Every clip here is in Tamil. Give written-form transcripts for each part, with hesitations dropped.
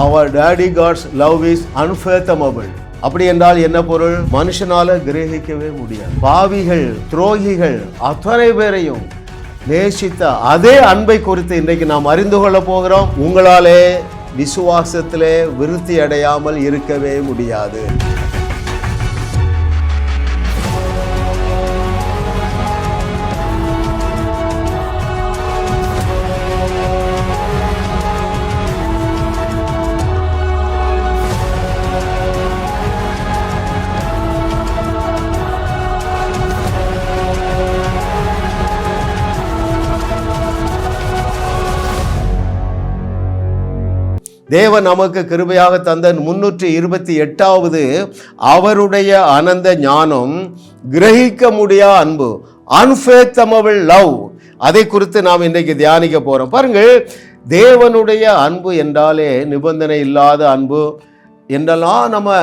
Our daddy God's love is unfathomable. அப்படி என்றால் என்ன பொருள்? மனுஷனால கிரகிக்கவே முடியாது. பாவிகள், துரோகிகள் அத்தனை பேரையும் நேசித்த அதே அன்பை குறித்து இன்றைக்கு நாம் அறிந்து கொள்ள போகிறோம். உங்களாலே விசுவாசத்திலே விருத்தி அடையாமல் இருக்கவே முடியாது. தேவன் நமக்கு கிருபையாக தந்த 328வது அவருடைய அனந்த ஞானம், கிரகிக்க முடியா அன்பு, அன்ஃபேத்தமபிள் லவ், அதை குறித்து நாம் இன்றைக்கு தியானிக்க போறோம். பாருங்கள், தேவனுடைய அன்பு என்றாலே நிபந்தனை இல்லாத அன்பு என்றெல்லாம் நம்ம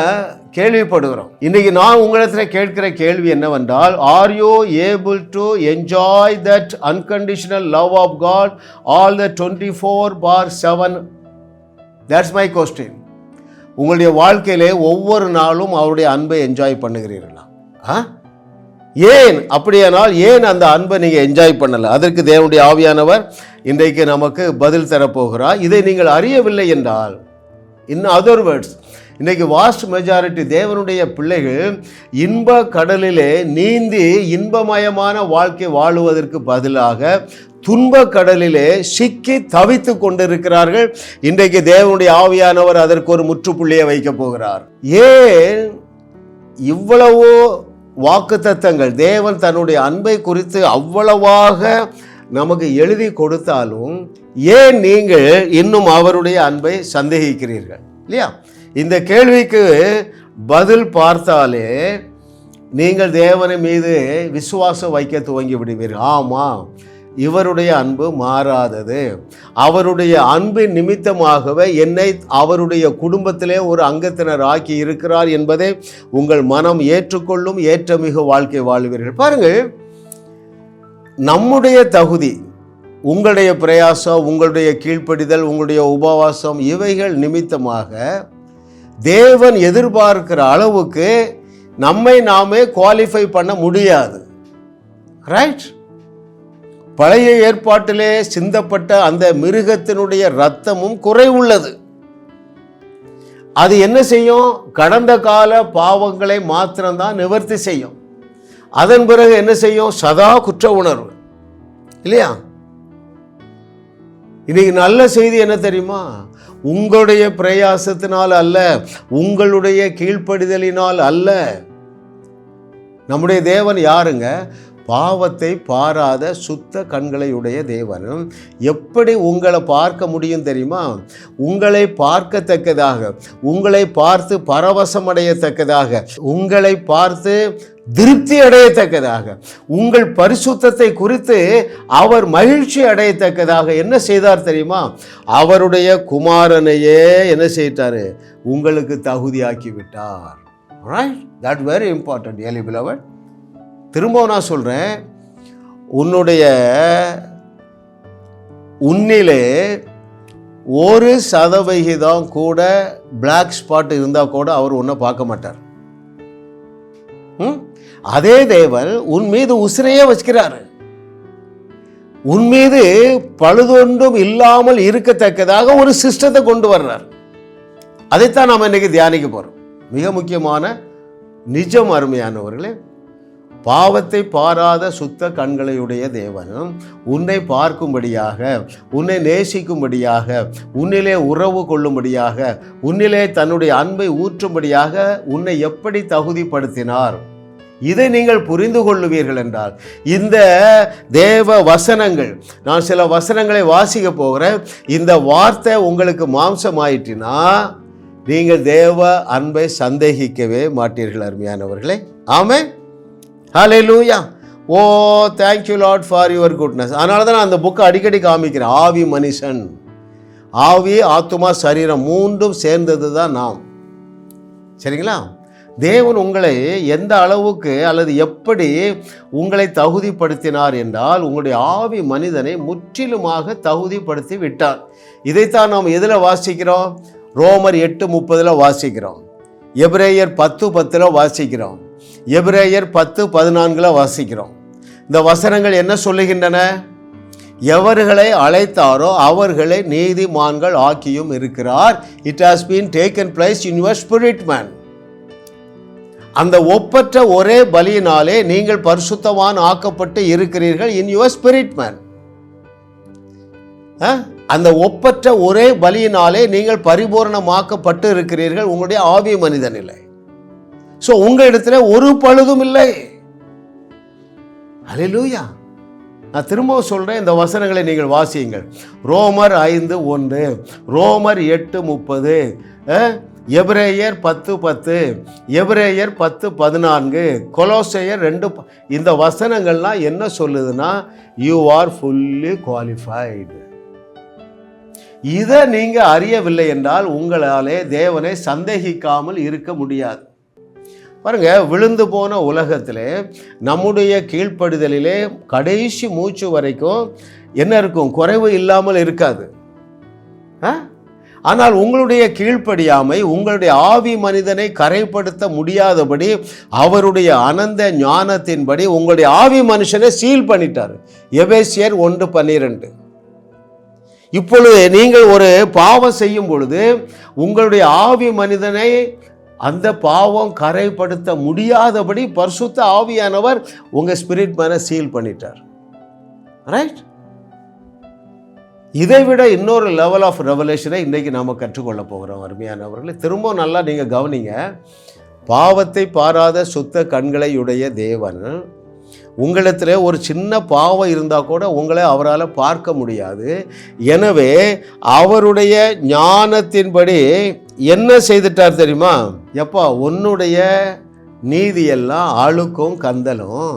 கேள்விப்படுகிறோம். இன்னைக்கு நான் உங்களிடத்தில் கேட்கிற கேள்வி என்னவென்றால், are you able to enjoy that unconditional love of God all the 24/7? That's my question. உங்களுடைய வாழ்க்கையிலே ஒவ்வொரு நாளும் அவருடைய அன்பை என்ஜாய் பண்ணுகிறீர்களா? ஏன் அப்படியானால் ஏன் அந்த அன்பை நீங்கள் என்ஜாய் பண்ணலை? அதற்கு தேவனுடைய ஆவியானவர் இன்றைக்கு நமக்கு பதில் தரப்போகிறார். இதை நீங்கள் அறியவில்லை என்றால், இன் அதர் வேர்ட்ஸ், இன்றைக்கு வாஸ்ட் மெஜாரிட்டி தேவனுடைய பிள்ளைகள் இன்ப கடலிலே நீந்தி இன்பமயமான வாழ்க்கை வாழுவதற்கு பதிலாக துன்ப கடலிலே சிக்கி தவித்து கொண்டிருக்கிறார்கள். இன்றைக்கு தேவனுடைய ஆவியானவர் அதற்கு ஒரு முற்றுப்புள்ளியை வைக்க போகிறார். ஏன் இவ்வளவோ வாக்குத்தத்தங்கள், தேவன் தன்னுடைய அன்பை குறித்து அவ்வளவாக நமக்கு எழுதி கொடுத்தாலும் ஏன் நீங்கள் இன்னும் அவருடைய அன்பை சந்தேகிக்கிறீர்கள்? இல்லையா? இந்த கேள்விக்கு பதில் பார்த்தாலே நீங்கள் தேவனை மீது விசுவாசம் வைக்க துவங்கி விடுவீர்கள். ஆமாம், இவருடைய அன்பு மாறாதது. அவருடைய அன்பின் நிமித்தமாகவே என்னை அவருடைய குடும்பத்திலே ஒரு அங்கத்தினர் ஆக்கி இருக்கிறார் என்பதை உங்கள் மனம் ஏற்றுக்கொள்ளும் ஏற்றமிகு வாழ்க்கை வாழ்வீர்கள். பாருங்கள், நம்முடைய தகுதி, உங்களுடைய பிரயாசம், உங்களுடைய கீழ்ப்படிதல், உங்களுடைய உபவாசம், இவைகள் நிமித்தமாக தேவன் எதிர்பார்க்கிற அளவுக்கு நம்மை நாமே குவாலிஃபை பண்ண முடியாது. ரைட்? பழைய ஏற்பாட்டிலே சிந்தப்பட்ட அந்த மிருகத்தினுடைய இரத்தமும் குறைவுள்ளது. அது என்ன செய்யும்? கடந்த கால பாவங்களை மாத்திரம்தான் நிவர்த்தி செய்யும். அதன் பிறகு என்ன செய்யும்? சதா குற்ற உணர்வு. இல்லையா? இன்னைக்கு நல்ல செய்தி என்ன தெரியுமா? உங்களுடைய பிரயாசத்தினால் அல்ல, உங்களுடைய கீழ்ப்படிதலினால் அல்ல. நம்முடைய தேவன் யாருங்க? பாவத்தை பாராத சுத்த கண்களை உடைய தேவன். எப்படி உங்களை பார்க்க முடியும் தெரியுமா? உங்களை பார்க்கத்தக்கதாக, உங்களை பார்த்து பரவசம் அடையத்தக்கதாக, உங்களை பார்த்து திருப்தி அடையத்தக்கதாக, உங்கள் பரிசுத்தத்தை குறித்து அவர் மகிழ்ச்சி அடையத்தக்கதாக என்ன செய்தார் தெரியுமா? அவருடைய குமாரனையே என்ன செய்தார்? உங்களுக்கு தகுதியாக்கி விட்டார். Right? That very important dearly beloved. திரும்ப நான் சொல்கிறேன், உன்னிலே 1% கூட பிளாக் ஸ்பாட் இருந்தால் கூட அவர் உன்னை பார்க்க மாட்டார். அதே தேவன் உன் மீது உசிரையே வச்சுக்கிறாரு. உன் மீது பழுதொன்றும் இல்லாமல் இருக்கத்தக்கதாக ஒரு சிஸ்டத்தை கொண்டு வர்றார். அதைத்தான் நாம் இன்னைக்கு தியானிக்க போகிறோம். மிக முக்கியமான நிஜம் அருமையானவர்களே, பாவத்தை பாராத சுத்த கண்களையுடைய தேவனும் உன்னை பார்க்கும்படியாக, உன்னை நேசிக்கும்படியாக, உன்னிலே உறவு கொள்ளும்படியாக, உன்னிலே தன்னுடைய அன்பை ஊற்றும்படியாக உன்னை எப்படி தகுதிப்படுத்தினார், இதை நீங்கள் புரிந்து கொள்ளுவீர்கள் என்றால், இந்த தேவ வசனங்கள், நான் சில வசனங்களை வாசிக்க போகிறேன், இந்த வார்த்தை உங்களுக்கு மாம்சமாயிற்றினா நீங்கள் தேவ அன்பை சந்தேகிக்கவே மாட்டீர்கள் அருமையானவர்களே. Amen. Hallelujah. Oh, thank you lord for your goodness. அதனால தான் நான் அந்த புக்கை அடிக்கடி காமிக்கிறேன். ஆவி மனுஷன், ஆவி, ஆத்துமா, சரீரம் மூன்றும் சேர்ந்தது தான் நாம். சரிங்களா? தேவன் உங்களை எந்த அளவுக்கு அல்லது எப்படி உங்களை தகுதிப்படுத்தினார் என்றால், உங்களுடைய ஆவி மனிதனை முற்றிலுமாக தகுதிப்படுத்தி விட்டார். இதைத்தான் நாம் எதில் வாசிக்கிறோம்? ரோமர் 8:30 வாசிக்கிறோம், எபிரேயர் 10:10 வாசிக்கிறோம், எபிரேயர் 10:14 வாசிக்கிறோம். இந்த வசனங்கள் என்ன சொல்லுகின்றன? எவர்களை அழைத்தாரோ அவர்களை நீதிமான்கள் ஆக்கியும் இருக்கிறார். It has been taken place in your spirit man. அந்த ஒப்பற்ற ஒரே பலியினாலே நீங்கள் பரிசுத்தவான் ஆக்கப்பட்டு இருக்கிறீர்கள் இன் யுவர் ஸ்பிரிட் மேன். அந்த ஒப்பற்ற ஒரே பலியினாலே நீங்கள் பரிபூரணமாக்கப்பட்டு இருக்கிறீர்கள் உங்களுடைய ஆவி மனிதனிலே. ஸோ உங்களிடத்துல ஒரு பழுதும் இல்லை. அல்லேலூயா. நான் திரும்பவும் சொல்கிறேன், இந்த வசனங்களை நீங்கள் வாசியுங்கள். ரோமர் 5:1, ரோமர் 8:30, எபிரேயர் 10:10, எபிரேயர் 10:14, கொலோசையர் 2. இந்த வசனங்கள்லாம் என்ன சொல்லுதுன்னா, யூ ஆர் ஃபுல்லி குவாலிஃபைடு. இதை நீங்கள் அறியவில்லை என்றால் உங்களாலே தேவனை சந்தேகிக்காமல் இருக்க முடியாது. பாருங்க, விழுந்து போன உலகத்திலே நம்முடைய கீழ்ப்படுதலிலே கடைசி மூச்சு வரைக்கும் என்ன இருக்கும்? குறைவு இல்லாமல் இருக்காது. ஆனால் உங்களுடைய கீழ்ப்படியாமை உங்களுடைய ஆவி மனிதனை கரைப்படுத்த முடியாதபடி அவருடைய அனந்த ஞானத்தின்படி உங்களுடைய ஆவி மனுஷனை சீல் பண்ணிட்டார். எபேசியர் 1:12. இப்பொழுது நீங்கள் ஒரு பாவம் செய்யும் பொழுது உங்களுடைய ஆவி மனிதனை அந்த பாவம் கரைப்படுத்த முடியாதபடி பரிசுத்த ஆவியானவர் உங்க ஸ்பிரிட் மேனை சீல் பண்ணிட்டார். ரைட்? இதை விட இன்னொரு லெவல் ஆஃப் ரெவலேஷனை இன்றைக்கி நாம் கற்றுக்கொள்ள போகிறோம். அருமையானவர்களே, திரும்ப நல்லா நீங்கள் கவனிங்க. பாவத்தை பாராத சுத்த கண்களை உடைய தேவன் உங்களிடத்தில் ஒரு சின்ன பாவம் இருந்தால் கூட உங்களை அவரால் பார்க்க முடியாது. எனவே அவருடைய ஞானத்தின்படி என்ன செய்துட்டார் தெரியுமா? எப்பா, உன்னுடைய நீதியெல்லாம் அழுக்கும் கந்தலும்,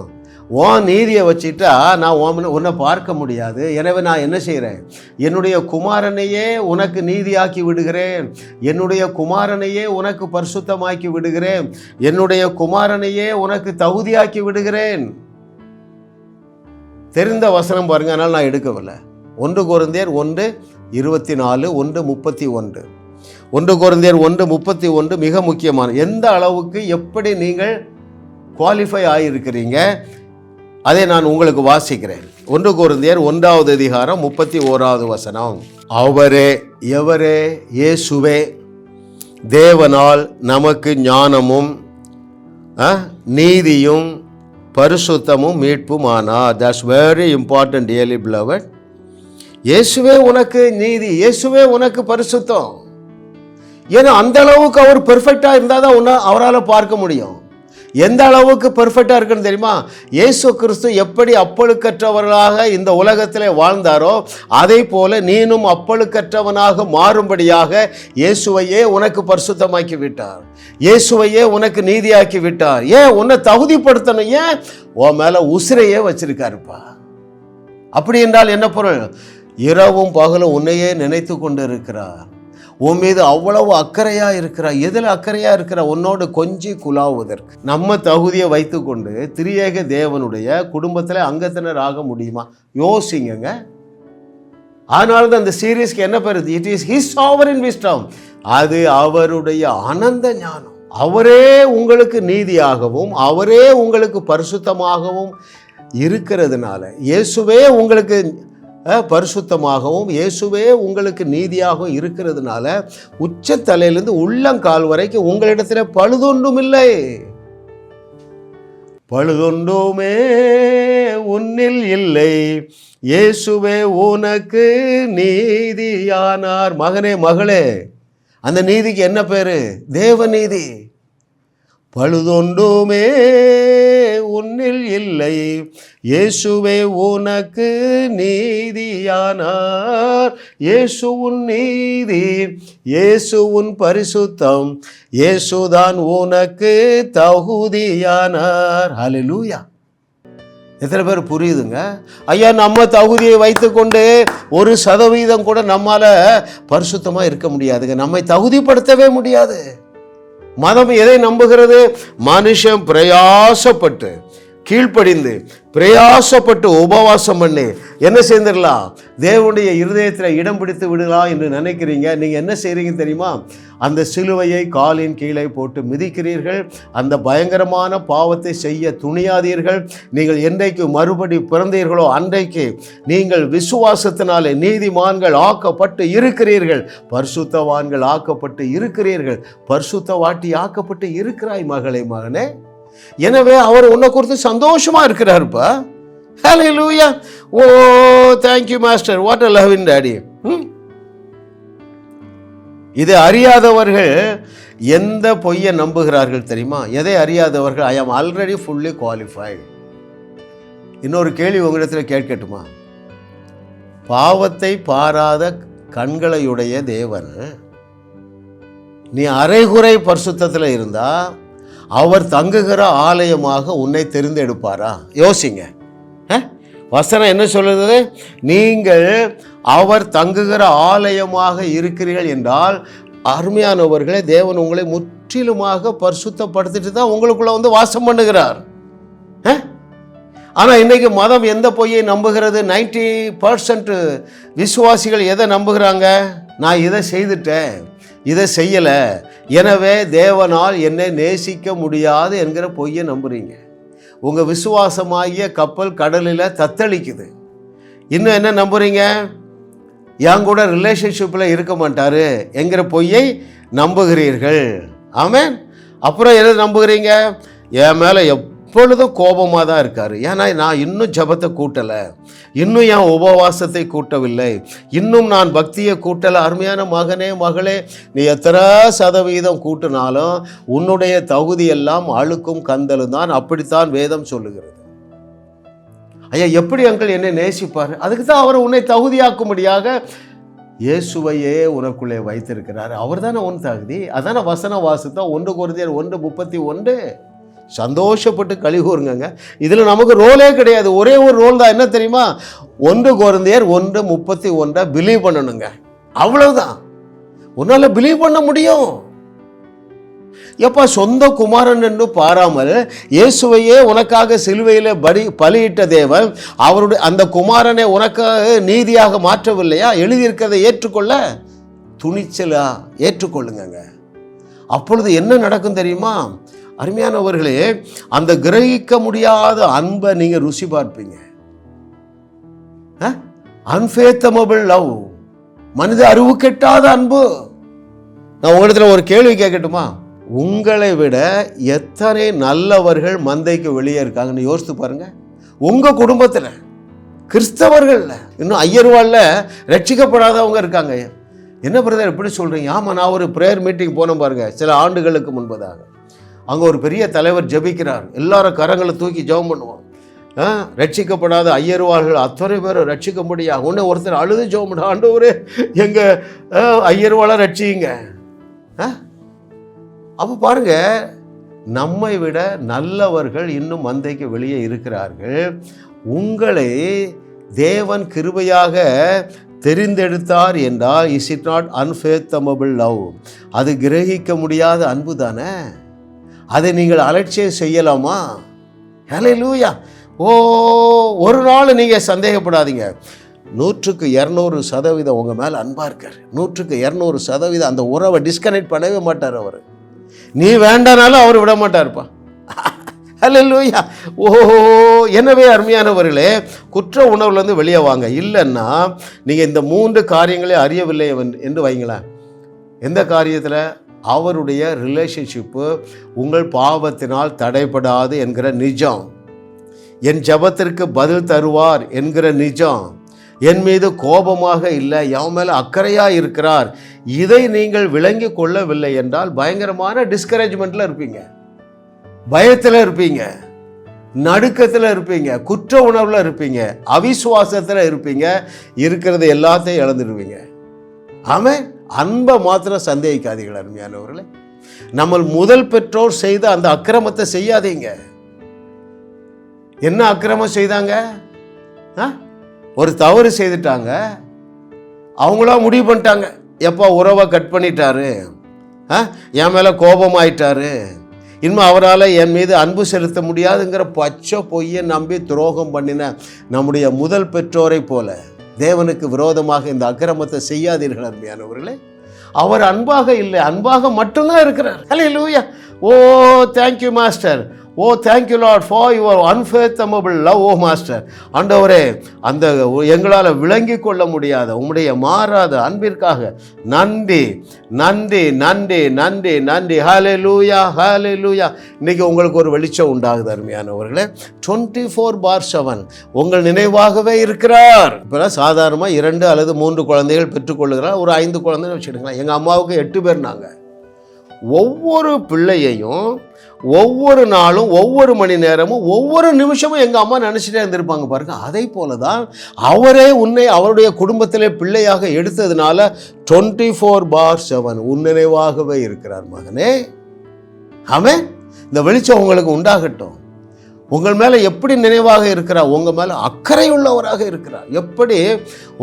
உன் நீதியை வச்சுட்டா நான் உன்னை பார்க்க முடியாது. எனவே நான் என்ன செய்கிறேன்? என்னுடைய குமாரனையே உனக்கு நீதியாக்கி விடுகிறேன், என்னுடைய குமாரனையே உனக்கு பரிசுத்தமாக்கி விடுகிறேன், என்னுடைய குமாரனையே உனக்கு தகுதியாக்கி விடுகிறேன். தெரிந்த வசனம் பாருங்க, அதனால் நான் எடுக்கவில்லை. 1 கொரிந்தியர் 1:24, 1:31. 1 கொரிந்தியர் 1:31 மிக முக்கியமான. எந்த அளவுக்கு எப்படி நீங்கள் குவாலிஃபை ஆகியிருக்கிறீங்க அதை நான் உங்களுக்கு வாசிக்கிறேன். 1 கொரிந்தியர் 1வது அதிகாரம் 31வது வசனம். அவரே, எவரே? இயேசுவே தேவனால் நமக்கு ஞானமும் நீதியும் பரிசுத்தமும் மீட்பும் ஆனார். That's very important dearly beloved. இயேசுவே உனக்கு நீதி, இயேசுவே உனக்கு பரிசுத்தம். ஏன்னா அந்த அளவுக்கு அவர் பெர்ஃபெக்டாக இருந்தால் தான் உன்னை அவரால் பார்க்க முடியும். எந்த அளவுக்கு பெர்ஃபெக்டாக இருக்குன்னு தெரியுமா? இயேசு கிறிஸ்து எப்படி அப்பழுக்கற்றவர்களாக இந்த உலகத்தில் வாழ்ந்தாரோ அதே போல நீனும் அப்பழுக்கற்றவனாக மாறும்படியாக இயேசுவையே உனக்கு பரிசுத்தமாக்கி விட்டார், இயேசுவையே உனக்கு நீதியாக்கி விட்டார். ஏன்? உன்னை தகுதிப்படுத்தணும். ஏன்? உன் மேலே உசிரையே வச்சிருக்காருப்பா. அப்படி என்றால் என்ன பொருள்? இரவும் பகலும் உன்னையே நினைத்து கொண்டு இருக்கிறார், உன் மீது அவ்வளவு அக்கறையா இருக்கிறார். எதில் அக்கறையா இருக்கிறார்? உன்னோடு கொஞ்சி குலாவுவதற்கு. நம்ம தகுதியை வைத்து கொண்டு திரியேக தேவனுடைய குடும்பத்தில் அங்கத்தினர் ஆக முடியுமா? யோசிங்க. அதனால தான் அந்த சீரீஸ்க்கு என்ன பேர்? It is his sovereign wisdom. அது அவருடைய அனந்த ஞானம். அவரே உங்களுக்கு நீதியாகவும் அவரே உங்களுக்கு பரிசுத்தமாகவும் இருக்கிறதுனால, இயேசுவே உங்களுக்கு பரிசுத்தமாகவும் இயேசுவே உங்களுக்கு நீதியாகவும் இருக்கிறதுனால உச்சத்தலையிலிருந்து உள்ளங்கால் வரைக்கும் உங்களிடத்தில் பழுதொன்றும் இல்லை. பழுதொன்றுமே உன்னில் இல்லை, இயேசுவே உனக்கு நீதியானார். மகனே, மகளே, அந்த நீதிக்கு என்ன பேரு? தேவநீதி. பழுதொன்றுமே உன்னில் இல்லை, இயேசுவே உனக்கு நீதியானார். இயேசு உன் நீதி, இயேசு உன் பரிசுத்தம், இயேசுதான் உனக்கு தகுதியானார். ஹல்லேலூயா. எத்தனை பேர் புரியுதுங்க? ஐயா, நம்ம தகுதியை வைத்துக்கொண்டு 1% கூட நம்மால பரிசுத்தமா இருக்க முடியாதுங்க. நம்மை தகுதிப்படுத்தவே முடியாது. மதம் எதை நம்புகிறது? மனுஷன் பிரயாசப்பட்டு கீழ்ப்படிந்து பிரயாசப்பட்டு உபவாசம் பண்ணி என்ன செய்திடலாம், தேவனுடைய இருதயத்தில் இடம் பிடித்து விடலாம் என்று நினைக்கிறீங்க. நீங்கள் என்ன செய்கிறீங்க தெரியுமா? அந்த சிலுவையை காலின் கீழே போட்டு மிதிக்கிறீர்கள். அந்த பயங்கரமான பாவத்தை செய்ய துணியாதீர்கள். நீங்கள் என்றைக்கு மறுபடி பிறந்தீர்களோ அன்றைக்கு நீங்கள் விசுவாசத்தினாலே நீதிமான்கள் ஆக்கப்பட்டு இருக்கிறீர்கள், பரிசுத்தவான்கள் ஆக்கப்பட்டு இருக்கிறீர்கள், பரிசுத்தவாட்டி ஆக்கப்பட்டு இருக்கிறாய் மகளே, மகனே. எனவே அவர் உன்னை குறித்து சந்தோஷமா இருக்கிறாருப்பா. ஹல்லேலூயா. ஓ thank you master, what a loving daddy. இதை அறியாதவர்கள் எந்த பொய்யை நம்புகிறார்கள் தெரியுமா? எதை அறியாதவர்கள்? ஐ ஆம் ஆல்ரெடி ஃபுல்லி குவாலிஃபைடு. இன்னொரு கேள்வி உங்களிடத்தில் கேட்கட்டுமா? பாவத்தை பாராத கண்களையுடைய தேவன் நீ அரைகுறை பரிசுத்தத்தில் இருந்தா அவர் தங்குகிற ஆலயமாக உன்னை தெரிந்தெடுப்பாரா? யோசிங்க. வசனம் என்ன சொல்லுது? நீங்கள் அவர் தங்குகிற ஆலயமாக இருக்கிறீர்கள் என்றால், அருமையானவர்களே, தேவன் உங்களை முற்றிலுமாக பரிசுத்தப்படுத்திட்டு தான் உங்களுக்குள்ள வாசம் பண்ணுகிறார். ஆனால் இன்னைக்கு மதம் எந்த பொய்யை நம்புகிறது? 90% விசுவாசிகள் எதை நம்புகிறாங்க? நான் இதை செய்துட்டேன், இதை செய்யலை, எனவே தேவனால் என்னை நேசிக்க முடியாது என்கிற பொய்யை நம்புறீங்க. உங்கள் விசுவாசமாகிய கப்பல் கடலில் தத்தளிக்குது. இன்னும் என்ன நம்புறீங்க? என் கூட ரிலேஷன்ஷிப்பில் இருக்க மாட்டார் என்கிற பொய்யை நம்புகிறீர்கள். ஆமென். அப்புறம் எதை நம்புகிறீங்க? என் மேலே எப்பொழுதும் கோபமாக தான் இருக்கார், ஏன்னா நான் இன்னும் ஜபத்தை கூட்டலை, இன்னும் என் உபவாசத்தை கூட்டவில்லை, இன்னும் நான் பக்தியை கூட்டலை. அருமையான மகனே, மகளே, நீ எத்தனை சதவீதம் கூட்டினாலும் உன்னுடைய தகுதியெல்லாம் அழுக்கும் கந்தலும் தான். அப்படித்தான் வேதம் சொல்லுகிறது. ஐயா, எப்படி அங்கிள் என்னை நேசிப்பார்? அதுக்கு தான் அவர் உன்னை தகுதியாக்கும்படியாக இயேசுவையே உனக்குள்ளே வைத்திருக்கிறார். அவர் தானே உன் தகுதி. அதான வசன வாசித்தோம். 1 கொரிந்தியர் 1:31. சந்தோஷப்பட்டு கலிகூறுங்க. இதில் நமக்கு ரோலே கிடையாது, ஒரே ஒரு ரோல் தான். என்ன தெரியுமா? 1 கொரிந்தியர் 1:31 பிலீவ் பண்ணணுங்க. அவ்வளவுதான். உன்னால பிலீவ் பண்ண முடியும். எப்பா, சொந்த குமாரன் என்று பாராமல் இயேசுவையே உனக்காக சிலுவையில் பலியிட்ட தேவன் அவருடைய அந்த குமாரனை உனக்காக நீதியாக மாற்றவில்லையா? எழுதியிருக்கிறதை ஏற்றுக்கொள்ள துணிச்சலா ஏற்றுக்கொள்ளுங்க. அப்பொழுது என்ன நடக்கும் தெரியுமா? அருமையானவர்களே, அந்த கிரகிக்க முடியாத அன்பை நீங்க ருசி பார்ப்பீங்க. அன்ஃபேத்தமபிள் லவ், மனித அறிவு கெட்டாத அன்பு. நான் உங்களிடத்துல ஒரு கேள்வி கேட்கட்டுமா? உங்களை விட எத்தனை நல்லவர்கள் மந்தைக்கு வெளியே இருக்காங்கன்னு யோசித்து பாருங்க. உங்க குடும்பத்தில் கிறிஸ்தவர்கள், இன்னும் ஐயர்வாள்ல ரட்சிக்கப்படாதவங்க இருக்காங்க. என்ன பிரதர் எப்படி சொல்றீங்க? ஆமா, நான் ஒரு ப்ரேயர் மீட்டிங் போனேன் பாருங்க, சில ஆண்டுகளுக்கு முன்பதாக. அங்கே ஒரு பெரிய தலைவர் ஜெபிக்கிறார். எல்லாரும் கரங்களை தூக்கி ஜெபம் பண்ணுவோம். ரட்சிக்கப்படாத ஐயர்வாள்கள் அத்தனை பேரும் ரட்சிக்க முடியாது. உடனே ஒருத்தர் அழுது ஜெபம் பண்ண, ஆண்டவரே எங்கள் ஐயர்வாளை ரட்சிங்க. அப்போ பாருங்க, நம்மை விட நல்லவர்கள் இன்னும் மந்தைக்கு வெளியே இருக்கிறார்கள். உங்களை தேவன் கிருபையாக தெரிந்தெடுத்தார் என்றால் இஸ் இட் நாட் அன்ஃபேத்தமபிள் லவ்? அது கிரகிக்க முடியாத அன்பு தானே. அதை நீங்கள் அலட்சியம் செய்யலாமா? ஹல்லேலூயா. ஒரு நாள் நீங்கள் சந்தேகப்படாதீங்க. 100% உங்கள் மேலே அன்பாக இருக்கார். 100% அந்த உறவை டிஸ்கனெக்ட் பண்ணவே மாட்டார் அவர். நீ வேண்டானாலும் அவர் விட மாட்டார்ப்பா. ஹல்லேலூயா. எனவே அருமையானவர்களே, குற்ற உணர்வுலேருந்து வெளியே வாங்க. இல்லைன்னா நீங்கள் இந்த 3 காரியங்களே அறியவில்லை என்று வைங்களேன். எந்த காரியத்தில்? அவருடைய ரிலேஷன்ஷிப்பு உங்கள் பாவத்தினால் தடைபடாது என்கிற நிஜம், என் ஜெபத்திற்கு பதில் தருவார் என்கிற நிஜம், என் மீது கோபமாக இல்லை, என் மேலே அக்கறையாக இருக்கிறார், இதை நீங்கள் விளங்கி கொள்ளவில்லை என்றால் பயங்கரமான டிஸ்கரேஜ்மெண்ட்டில் இருப்பீங்க, பயத்தில் இருப்பீங்க, நடுக்கத்தில் இருப்பீங்க, குற்ற உணர்வில் இருப்பீங்க, அவிசுவாசத்தில் இருப்பீங்க, இருக்கிறது எல்லாத்தையும் இழந்துடுவீங்க. ஆமென். அன்பை மாத்திரம் சந்தேகிக்காதீர்கள் அருமையானவர்களே. நம்ம முதல் பெற்றோர் செய்த அந்த அக்கிரமத்தை செய்யாதீங்க. என்ன அக்கிரமம் செய்தாங்க? ஒரு தவறு செய்துட்டாங்க. அவங்களா முடிவு பண்ணிட்டாங்க, எப்போ உறவை கட் பண்ணிட்டாரு, என் மேலே கோபமாயிட்டாரு, இன்னும் அவரால் என் மீது அன்பு செலுத்த முடியாதுங்கிற பச்சை பொய்யை நம்பி துரோகம் பண்ணின நம்முடைய முதல் பெற்றோரை போல தேவனுக்கு விரோதமாக இந்த அக்கிரமத்தை செய்யாதீர்கள் அருமையானவர்களே. அவர் அன்பாக இல்லை, அன்பாக மட்டும்தான் இருக்கிறார். Hallelujah. Oh thank you master, oh thank you lord for your unfathomable love. Oh master, ஆண்டவரே, அந்த எங்களால் விளங்கி கொள்ள முடியாத உம்முடைய மாறாத அன்பிற்காக நன்றி நன்றி நன்றி நன்றி நன்றி. ஹல்லேலூயா ஹல்லேலூயா. இன்றைக்கி உங்களுக்கு ஒரு வெளிச்சம் உண்டாகுது அருமையானவர்களே. 24/7 உங்கள் நினைவாகவே இருக்கிறார். இப்போ சாதாரணமாக 2 அல்லது 3 குழந்தைகள் பெற்றுக்கொள்ளுகிறார். ஒரு 5 குழந்தைகள் வச்சுக்கிட்டுங்களா. எங்கள் அம்மாவுக்கு 8 பேர். நாங்கள் ஒவ்வொரு பிள்ளையையும் ஒவ்வொரு நாளும் ஒவ்வொரு மணி நேரமும் ஒவ்வொரு நிமிஷமும் எங்கள் அம்மா நினச்சிட்டே இருந்திருப்பாங்க பாருங்க. அதை போல தான் அவரே உன்னை அவருடைய குடும்பத்திலே பிள்ளையாக எடுத்ததுனால 24/7 உன் நினைவாகவே இருக்கிறார் மகனே. ஆமென். இந்த வெளிச்சம் உங்களுக்கு உண்டாகட்டும். உங்கள் மேலே எப்படி நினைவாக இருக்கிறார்? உங்கள் மேலே அக்கறை உள்ளவராக இருக்கிறார். எப்படி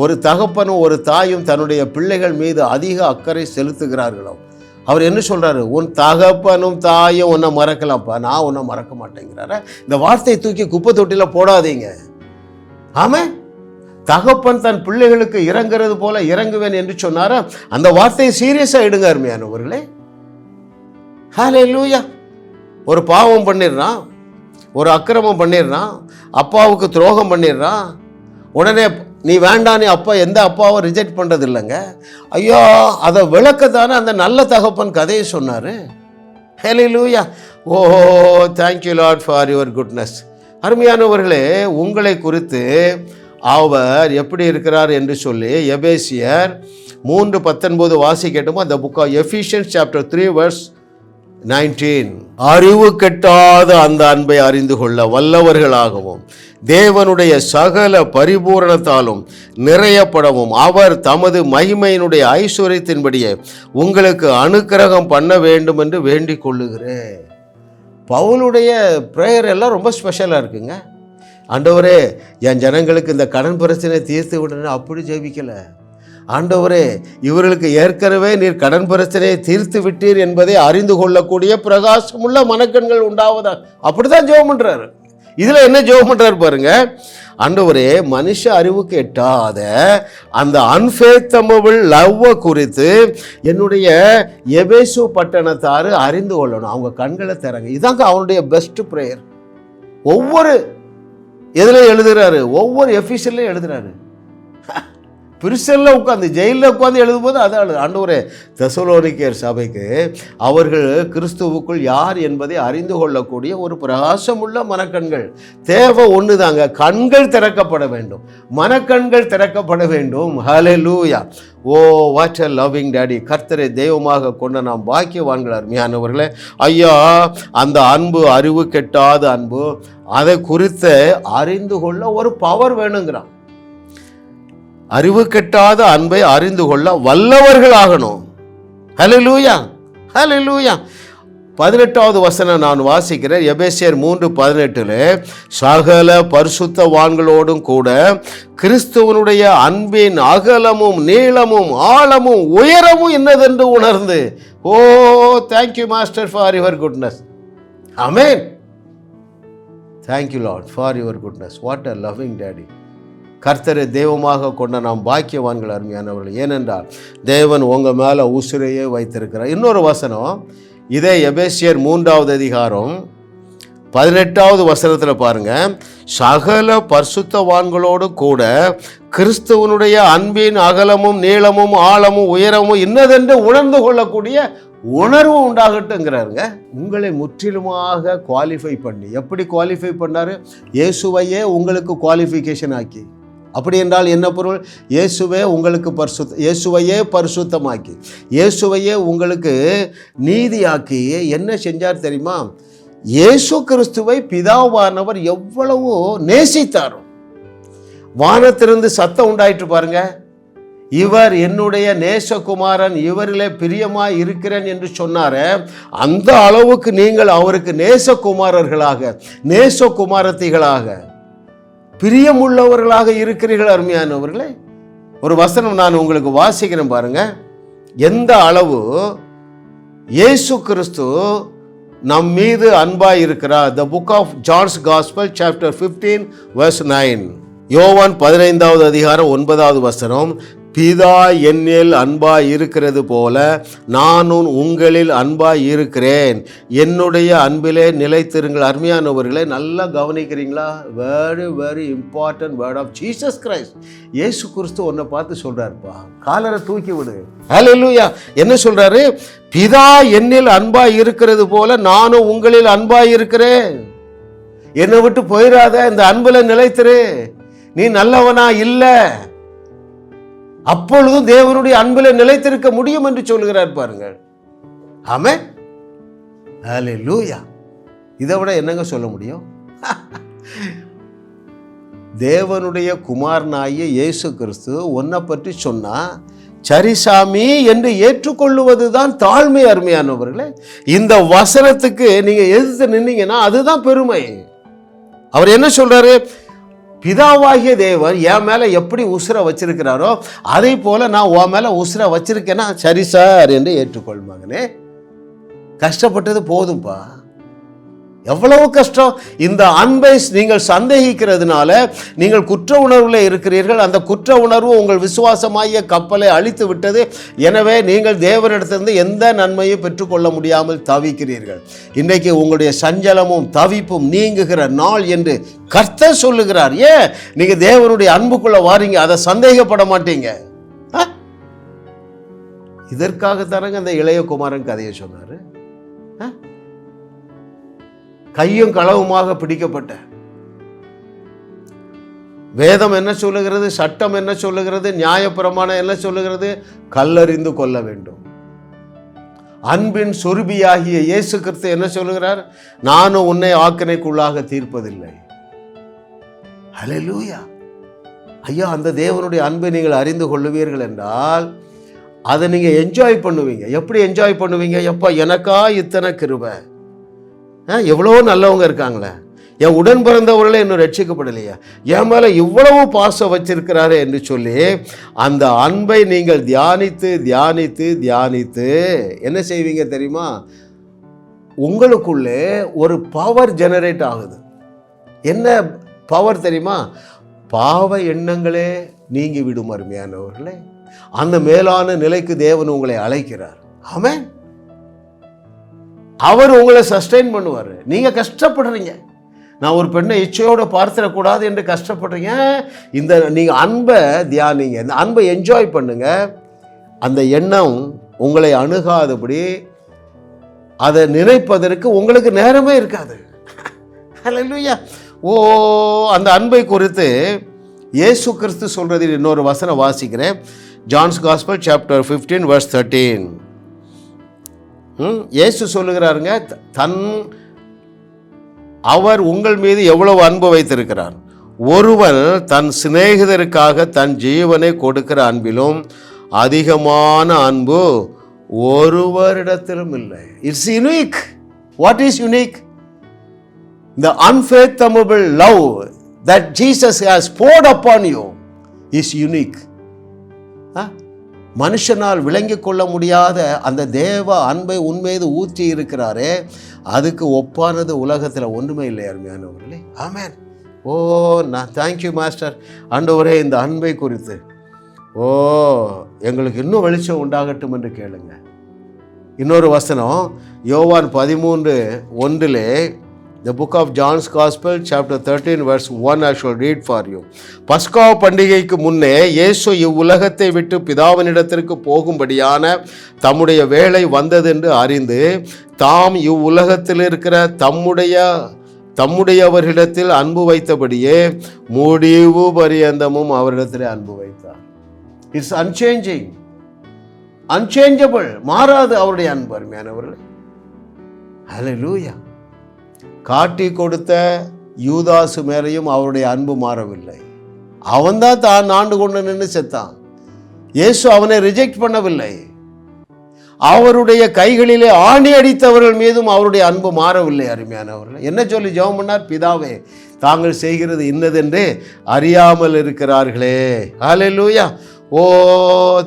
ஒரு தகப்பனும் ஒரு தாயும் தன்னுடைய பிள்ளைகள் மீது அதிக அக்கறை செலுத்துகிறார்களோ, அவர் என்ன சொல்கிறாரு? உன் தகப்பனும் தாயும் உன்னை மறக்கலாம்ப்பா, நான் உன்னை மறக்க மாட்டேங்கிறார. இந்த வார்த்தையை தூக்கி குப்பை தொட்டியில் போடாதீங்க. ஆமாம், தகப்பன் தன் பிள்ளைகளுக்கு இறங்குறது போல இறங்குவேன் என்று சொன்னார. அந்த வார்த்தையை சீரியஸாக எடுங்க அருமையானவர்களே. ஹல்லேலூயா. ஒரு பாவம் பண்ணிடுறான், ஒரு அக்கிரமம் பண்ணிடுறான், அப்பாவுக்கு துரோகம் பண்ணிடுறான். உடனே நீ வேண்டாம், நீ அப்பா எந்த அப்பாவை ரிஜெக்ட் பண்ணுறது இல்லைங்க. ஐயோ, அதை விளக்கத்தானே அந்த நல்ல தகப்பன் கதையை சொன்னார். Hallelujah. Oh thank you lord for your goodness. அருமையானவர்களே, உங்களை குறித்து அவர் எப்படி இருக்கிறார் என்று சொல்லி எபேசியர் 3:19 வாசிக்கட்டுமோ? அந்த புக் ஆஃப் எஃபிஷியன்ஸ் சாப்டர் 3:19. அறிவு கெட்டாத அந்த அன்பை அறிந்து கொள்ள வல்லவர்களாகவும் தேவனுடைய சகல பரிபூரணத்தாலும் நிறையப்படவும் அவர் தமது மகிமையினுடைய ஐஸ்வர்யத்தின்படியே உங்களுக்கு அனுக்கிரகம் பண்ண வேண்டும் என்று வேண்டிக் கொள்ளுகிறேன். பவுலுடைய பிரேயர் எல்லாம் ரொம்ப ஸ்பெஷலாக இருக்குங்க. ஆண்டவரே, என் ஜனங்களுக்கு இந்த கடன் பிரச்சனை தீர்த்து விடணும் அப்படி ஜெபிக்கலை. ஆண்டவரே, இவர்களுக்கு ஏற்கனவே நீர் கடன் பிரச்சனையை தீர்த்து விட்டீர் என்பதை அறிந்து கொள்ளக்கூடிய பிரகாசமுள்ள மனக்கண்கள் உண்டாவதா, அப்படிதான் ஜெபம் பண்றாரு. இதுல என்ன ஜெபம் பண்றாரு பாருங்க. ஆண்டவரே, மனுஷ அறிவுக்கு எட்டாத அந்த அன்ஃபேத்தமபிள் லவ் குறித்து என்னுடைய எபேசு பட்டணத்தாரு அறிந்து கொள்ளணும். அவங்க கண்களை திறங்க. இதாங்க அவனுடைய பெஸ்ட் பிரேயர். ஒவ்வொரு எதுல எழுதுறாரு? ஒவ்வொரு எஃபிஷியல்லையும் எழுதுறாரு. பிரிசலில் உட்காந்து ஜெயிலில் உட்காந்து எழுதும்போது அதான் ஆண்டவரே, தெசலோனிக்கேயர் சபைக்கு அவர்கள் கிறிஸ்துவுக்குள் யார் என்பதை அறிந்து கொள்ளக்கூடிய ஒரு பிரகாசமுள்ள மனக்கண்கள் தேவை. ஒன்று தாங்க, கண்கள் திறக்கப்பட வேண்டும், மனக்கண்கள் திறக்கப்பட வேண்டும். Hallelujah. Oh what a loving daddy. கர்த்தரை தெய்வமாக கொண்ட நாம் பாக்கியவான்கள் அருமையானவர்களே. ஐயா, அந்த அன்பு அறிவு கெட்டாத அன்பு, அதை குறித்து அறிந்து கொள்ள ஒரு பவர் வேணுங்கிறான். அறிவு கெட்டாத அன்பை அறிந்து கொள்ள வல்லவர்களாகணும். ஹல்லேலூயா ஹல்லேலூயா. 18வது வசனம் நான் வாசிக்கிறேன். எபேசியர் 3:18. சகல பரிசுத்தவான்களோடும் கூட கிறிஸ்துவனுடைய அன்பின் அகலமும் நீளமும் ஆழமும் உயரமும் என்னதென்று உணர்ந்து. Oh thank you master for your goodness. Amen. Thank you lord for your goodness. What a loving daddy. கர்த்தரை தெய்வமாக கொண்ட நாம் பாக்கியவான்கள் அருமையானவர்கள். ஏனென்றால் தேவன் உங்கள் மேலே உசுரையே வைத்திருக்கிறார். இன்னொரு வசனம், இதே எபேசியர் 3வது அதிகாரம் 18வது வசனத்தில் பாருங்கள். சகல பரிசுத்தவான்களோடு கூட கிறிஸ்துவனுடைய அன்பின் அகலமும் நீளமும் ஆழமும் உயரமும் இன்னதென்று உணர்ந்து கொள்ளக்கூடிய உணர்வு உண்டாகட்டுங்கிறாருங்க. உங்களை முற்றிலுமாக குவாலிஃபை பண்ணி, எப்படி குவாலிஃபை பண்ணார்? இயேசுவையே உங்களுக்கு குவாலிஃபிகேஷன் ஆக்கி. அப்படி என்றால் என்ன பொருள்? இயேசுவே உங்களுக்கு இயேசுவையே பரிசுத்தமாக்கி, இயேசுவையே உங்களுக்கு நீதியாக்கி என்ன செஞ்சார் தெரியுமா? இயேசு கிறிஸ்துவை பிதாவானவர் எவ்வளவோ நேசித்தாரோ. வானத்திலிருந்து சத்தம் உண்டாயிட்டு பாருங்க, இவர் என்னுடைய நேசகுமாரன், இவரிலே பிரியமாய் இருக்கிறேன் என்று சொன்னார. அந்த அளவுக்கு நீங்கள் அவருக்கு நேசகுமாரர்களாக, நேசகுமாரத்திகளாக, பிரியமுள்ளவர்களாக இருக்கிறீர்கள் அருமையானவர்களே. ஒரு வசனம் நான் உங்களுக்கு வாசிக்கிறேன் பாருங்க. எந்த அளவு இயேசு கிறிஸ்து நம் மீது அன்பாய் இருக்கிறார். The book of John's Gospel chapter 15 verse 9. யோவான் 15வது அதிகாரம் 9வது வசனம், பிதா என்னில் அன்பாய் இருக்கிறது போல நானும் உங்களில் அன்பாய் இருக்கிறேன், என்னுடைய அன்பிலே நிலைத்திருங்கள். அருமையானவர்களே, நல்லா கவனிக்கிறீங்களா? Very very important word of Jesus Christ. இயேசு கிறிஸ்து உன்னை பார்த்து சொல்றாருப்பா, காலரை தூக்கி விடு. ஹல்லேலூயா. என்ன சொல்றாரு? பிதா என்னில் அன்பாய் இருக்கிறது போல நானும் உங்களில் அன்பாய் இருக்கிறேன். என்னை விட்டு போயிடாத, இந்த அன்புல நிலைத்திரு. நீ நல்லவனா இல்ல, அப்பொழுதும் தேவனுடைய அன்பில் நிலைத்திருக்க முடியும் என்று சொல்கிறார் பாருங்கள். ஆமென். ஹல்லேலூயா. இதை விட என்னங்க சொல்ல முடியும்? தேவனுடைய குமாரனாகிய இயேசு கிறிஸ்து உன்னை பற்றி சொன்னா சரிசாமி என்று ஏற்றுக்கொள்ளுவது தான் தாழ்மை. அருமையானவர்களே, இந்த வசனத்துக்கு நீங்க எதிர்த்து நின்னீங்கன்னா அதுதான் பெருமை. அவர் என்ன சொல்றாரு? பிதாவாகிய தேவன் என் மேல எப்படி உசுரை வச்சிருக்கிறாரோ அதே போல நான் உன் மேல உசுரை வச்சிருக்கேன்னா சரி சார் என்று ஏற்றுக்கொள் மகனே. கஷ்டப்பட்டது போதும்பா. எவ்வளவு கஷ்டம்! இந்த அன்பை நீங்கள் சந்தேகிக்கிறதுனால நீங்கள் குற்ற உணர்வில் இருக்கிறீர்கள். அந்த குற்ற உணர்வு உங்கள் விசுவாசமாகிய கப்பலை அழித்து விட்டது. எனவே நீங்கள் தேவனிடத்திலிருந்து எந்த நன்மையும் பெற்றுக்கொள்ள முடியாமல் தவிக்கிறீர்கள். இன்றைக்கு உங்களுடைய சஞ்சலமும் தவிப்பும் நீங்குகிற நாள் என்று கர்த்தர் சொல்லுகிறார். ஏன் நீங்க தேவனுடைய அன்புக்குள்ள வாரீங்க, அதை சந்தேகப்பட மாட்டீங்க. இதற்காகத்தானங்க அந்த இளைய குமாரன் கதையை சொன்னாரு. கையும் களவுமாக பிடிக்கப்பட்ட வேதம் என்ன சொல்லுகிறது? சட்டம் என்ன சொல்லுகிறது? நியாயப்பிரமாணம் என்ன சொல்லுகிறது? கல்லறிந்து கொள்ள வேண்டும். அன்பின் சொருபியாகிய இயேசு கிறிஸ்து என்ன சொல்லுகிறார்? நானும் உன்னை ஆக்கினைக்குள்ளாக தீர்ப்பதில்லை. ஹல்லேலூயா. ஐயா, அந்த தேவனுடைய அன்பை நீங்கள் அறிந்து கொள்ளுவீர்கள் என்றால் அதை நீங்க என்ஜாய் பண்ணுவீங்க. எப்படி என்ஜாய் பண்ணுவீங்க? எப்பா எனக்கா இத்தனை கிருபை, எவ்வளோ நல்லவங்க இருக்காங்களே, என் உடன் பிறந்தவர்களே இன்னும் ரட்சிக்கப்படலையா, என் மேலே இவ்வளவு பாசம் வச்சிருக்கிறாரே என்று சொல்லி அந்த அன்பை நீங்கள் தியானித்து தியானித்து தியானித்து என்ன செய்வீங்க தெரியுமா? உங்களுக்குள்ளே ஒரு பவர் ஜெனரேட் ஆகுது. என்ன பவர் தெரியுமா? பாவ எண்ணங்களே நீங்கி விடும். அருமையானவர்களே, அந்த மேலான நிலைக்கு தேவன் உங்களை அழைக்கிறார். ஆமென். அவர் உங்களை சஸ்டெயின் பண்ணுவார். நீங்க கஷ்டப்படுறீங்க, நான் ஒரு பெண்ணை இச்சையோட பார்த்துடக்கூடாது என்று கஷ்டப்படுறீங்க. இந்த நீங்க அன்பை தியானிங்க, இந்த அன்பை என்ஜாய் பண்ணுங்க. அந்த எண்ணம் உங்களை அணுகாதபடி அதை நினைப்பதற்கு உங்களுக்கு நேரமே இருக்காது. ஹல்லேலூயா. அந்த அன்பை குறித்து இயேசு கிறிஸ்து சொல்றதில் இன்னொரு வசனம் வாசிக்கிறேன். John's gospel chapter 15 verse 13. இயேசு சொல்லுகிறாருங்க, அவர் உங்கள் மீது எவ்வளவு அன்பு வைத்திருக்கிறார். ஒருவன் தன் சிநேகிதருக்காக தன் ஜீவனை கொடுக்கிற அன்பிலும் அதிகமான அன்பு ஒருவரிடத்திலும் இல்லை. It's unique. What is unique? The unfathomable love that Jesus has poured upon you is unique. மனுஷனால் விளங்கிக் கொள்ள முடியாத அந்த தேவ அன்பை உன்மீது ஊற்றி இருக்கிறாரே, அதுக்கு ஒப்பானது உலகத்தில் ஒன்றுமே இல்லை. அருமையானவர்களே, ஆமென். நான் தேங்க்யூ மாஸ்டர். ஆண்டவரே, இந்த அன்பை குறித்து எங்களுக்கு இன்னும் வெளிச்சம் உண்டாகட்டும் என்று கேளுங்க. இன்னொரு வசனம் யோவான் 13:1 The book of John's Gospel chapter 13 verse 1 I shall read for you. பஸ்கா பண்டிகைக்கு முன்னே இயேசு இவ்வுலகத்தை விட்டு பிதாவினிடத்திற்கு போகும்படியான தம்முடைய வேளை வந்ததென்று அறிந்து தாம் இவ்வுலகத்தில் இருக்கிற தம்முடையவர்களிடத்தில் அன்பு வைத்தபடியே முடிவு பரியந்தமும் அவரிடத்திலே அன்பு வைத்தார். இட்ஸ் அன்சேஞ்சிங், அன்சேஞ்சபிள், மாறாது அவருடைய அன்பு. அருமையானவர்களே, ஹல்லேலூயா. காட்டி கொடுத்த யூதாசு மேலையும் அவருடைய அன்பு மாறவில்லை. அவன்தான் தான் ஆண்டு கொண்டு நின்று செத்தான். இயேசு அவனை ரிஜெக்ட் பண்ணவில்லை. அவருடைய கைகளிலே ஆணி அடித்தவர்கள் மீதும் அவருடைய அன்பு மாறவில்லை. அருமையானவர்கள், என்ன சொல்லி ஜெபம் பண்ணார்? பிதாவே, தாங்கள் செய்கிறது இன்னதென்று அறியாமல் இருக்கிறார்களே. ஹல்லேலூயா.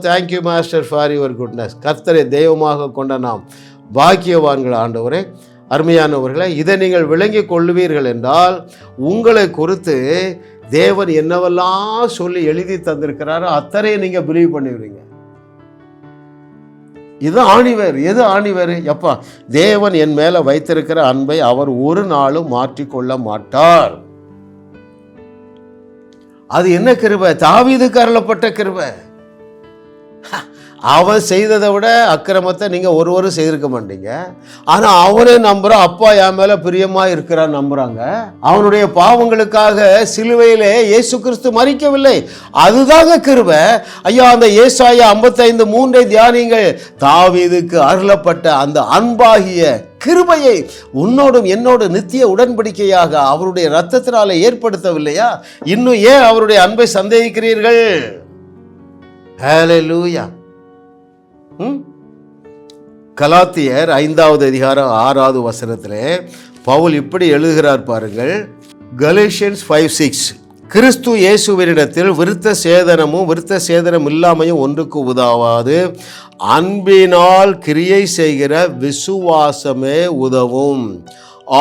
Thank you master for your goodness. கர்த்தரை தெய்வமாக கொண்ட நாம் பாக்கியவான்கள் ஆண்டவரே. அருமையானவர்களே, இதை நீங்கள் விளங்கி கொள்ளுவீர்கள் என்றால் உங்களை குறித்து தேவன் என்னவெல்லாம் சொல்லி எழுதி தந்திருக்கிறாரோ அத்தனையை நீங்க பிலீவ் பண்ணிடுவீங்க. இது ஆணிவேர். எது ஆணிவேர்? எப்பா, தேவன் என் மேல வைத்திருக்கிற அன்பை அவர் ஒரு நாளும் மாற்றிக்கொள்ள மாட்டார். அது என்ன கிருபை? தாவீதுக்கு அருளப்பட்ட கிருபை. அவன் செய்ததை விட அக்கிரமத்தை நீங்க ஒருவரும் செய்திருக்க மாட்டீங்க. ஆனா அவனே நம்புறான், அப்பா என் மேல பிரியமா இருக்கிறான் நம்புறாங்க. அவனுடைய பாவங்களுக்காக சிலுவையிலே இயேசு கிறிஸ்து மரிக்கவில்லை. அதுதாங்க கிருபை. ஐயா, அந்த ஏசாயா 55:3 தியானிங்கள். தாவீதுக்கு அருளப்பட்ட அந்த அன்பாகிய கிருபையை உன்னோடும் என்னோடு நித்திய உடன்படிக்கையாக அவருடைய இரத்தத்தினால ஏற்படுத்தவில்லையா? இன்னும் ஏன் அவருடைய அன்பை சந்தேகிக்கிறீர்கள்? ஹல்லேலூயா. கலாத்தியர் 5வது அதிகாரம் 6வது வசனத்திலே பவுல் இப்படி எழுதுகிறார் பாருங்கள். கலேஷியன்ஸ் 5:6, கிறிஸ்து இயேசுவினிடத்தில் விருத்த சேதனமும் விருத்த சேதனம் இல்லாமையும் ஒன்றுக்கு உதவாது, அன்பினால் கிரியை செய்கிற விசுவாசமே உதவும்.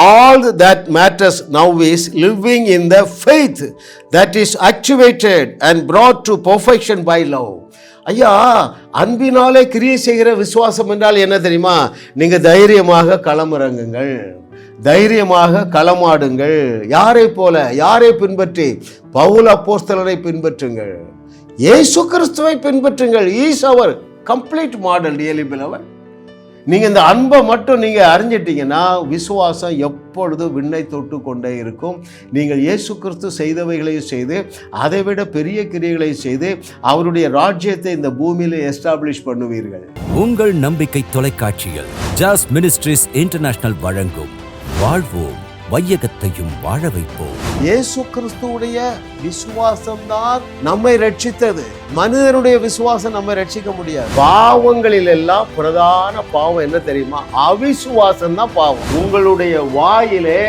All that matters now is living in the faith that is activated and brought to perfection by love. ஐயா, அன்பினாலே கிரியை செய்கிற விசுவாசம் என்றால் என்ன தெரியுமா? நீங்க தைரியமாக களமிறங்குங்கள், தைரியமாக களமாடுங்கள். யாரை போல? யாரை பின்பற்றி? பவுல் அப்போஸ்தலரை பின்பற்றுங்கள், இயேசு கிறிஸ்துவை பின்பற்றுங்கள். He's our complete model. Really beloved, நீங்க இந்த அன்பை மட்டும் நீங்க அறிஞ்சிட்டீங்கன்னா விசுவாசம் எப்பொழுதும் விண்ணை தொட்டு கொண்டே இருக்கும். நீங்கள் இயேசு கிறிஸ்து செய்தவைகளையும் செய்து அதைவிட பெரிய கிரியைகளை செய்து அவருடைய ராஜ்யத்தை இந்த பூமியில எஸ்டாப்ளிஷ் பண்ணுவீர்கள். உங்கள் நம்பிக்கை தொலைக்காட்சியில் ஜாஸ் மினிஸ்ட்ரிஸ் இன்டர்நேஷனல் வழங்கும் வாழ்வோம் வையகத்தையும் வாழ வைப்போம். இயேசு கிறிஸ்துவுடைய விசுவாசம் தான் நம்மை ரட்சித்தது. மனிதனுடைய விசுவாசம் நம்மை ரட்சிக்க முடியாது. பாவங்களில் எல்லாம் பிரதான பாவம் என்ன தெரியுமா? அவிசுவாசம் தான் பாவம். உங்களுடைய வாயிலே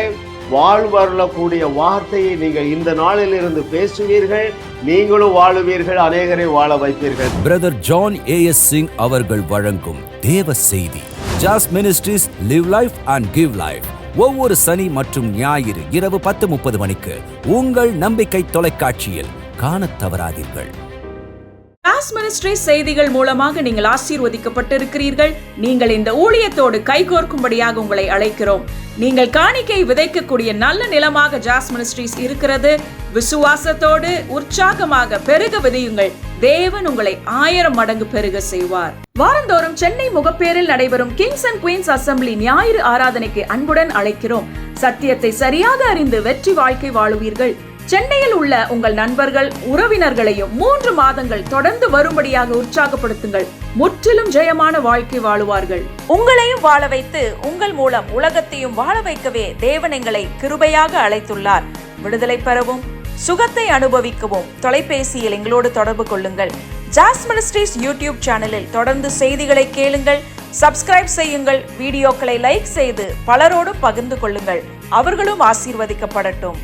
வாழ்வருளக்கூடிய வார்த்தையை நீங்கள் இந்த நாளில் இருந்து பேசுவீர்கள், நீங்களும் வாழுவீர்கள், அநேகரை வாழ வைப்பீர்கள். Brother John A.S. சிங் அவர்கள் வழங்கும் தேவ செய்தி ஜாஸ் ministries live life and give life ஒவ்வொரு சனி மற்றும் ஞாயிறு இரவு 10:30 மணிக்கு உங்கள் நம்பிக்கை தொலைக்காட்சியில் காணத் தவறாதீர்கள். ஜாஸ் மினிஸ்ட்ரிஸ் செய்திகள் மூலமாக நீங்கள் ஆசீர்வதிக்கப்பட்டிருக்கிறீர்கள். நீங்கள் இந்த ஊழியத்தோடு கைகோர்க்கும்படியாக உங்களை அழைக்கிறோம். நீங்கள் காணிக்கை விதைக்கக்கூடிய நல்ல நிலமாக ஜாஸ் மினிஸ்ட்ரிஸ் இருக்கிறது. விசுவாசத்தோடு உற்சாகமாக பெருக விதையுங்கள். தேவன் உங்களை 1000 மடங்கு பெருக செய்வார். வாரந்தோறும் சென்னை முகப்பேரில் நடைபெறும் கிங்ஸ் அண்ட் குயின்ஸ் அசம்பிளி ஞாயிறு ஆராதனைக்கு அன்புடன் அழைக்கிறோம். சத்தியத்தை சரியாக அறிந்து வெற்றி வாழ்க்கை வாழுவீர்கள். சென்னையில் உள்ள உங்கள் நண்பர்கள் உறவினர்களையும் 3 மாதங்கள் தொடர்ந்து வரும்படியாக உற்சாகப்படுத்துங்கள். முற்றிலும் ஜெயமான வாழ்க்கை வாழுவார்கள். உங்களையும் வாழ வைத்து உங்கள் மூலம் உலகத்தையும் வாழ வைக்கவே தேவன் எங்களை கிருபையாக அழைத்துள்ளார். விடுதலை பெறவும் சுகத்தை அனுபவிக்கவும் தொலைபேசியில் எங்களோடு தொடர்பு கொள்ளுங்கள். ஜாஸ் மினிஸ்ட்ரிஸ் யூடியூப் சேனலில் தொடர்ந்து செய்திகளை கேளுங்கள். சப்ஸ்கிரைப் செய்யுங்கள். வீடியோக்களை லைக் செய்து பலரோடு பகிர்ந்து கொள்ளுங்கள். அவர்களும் ஆசீர்வதிக்கப்படட்டும்.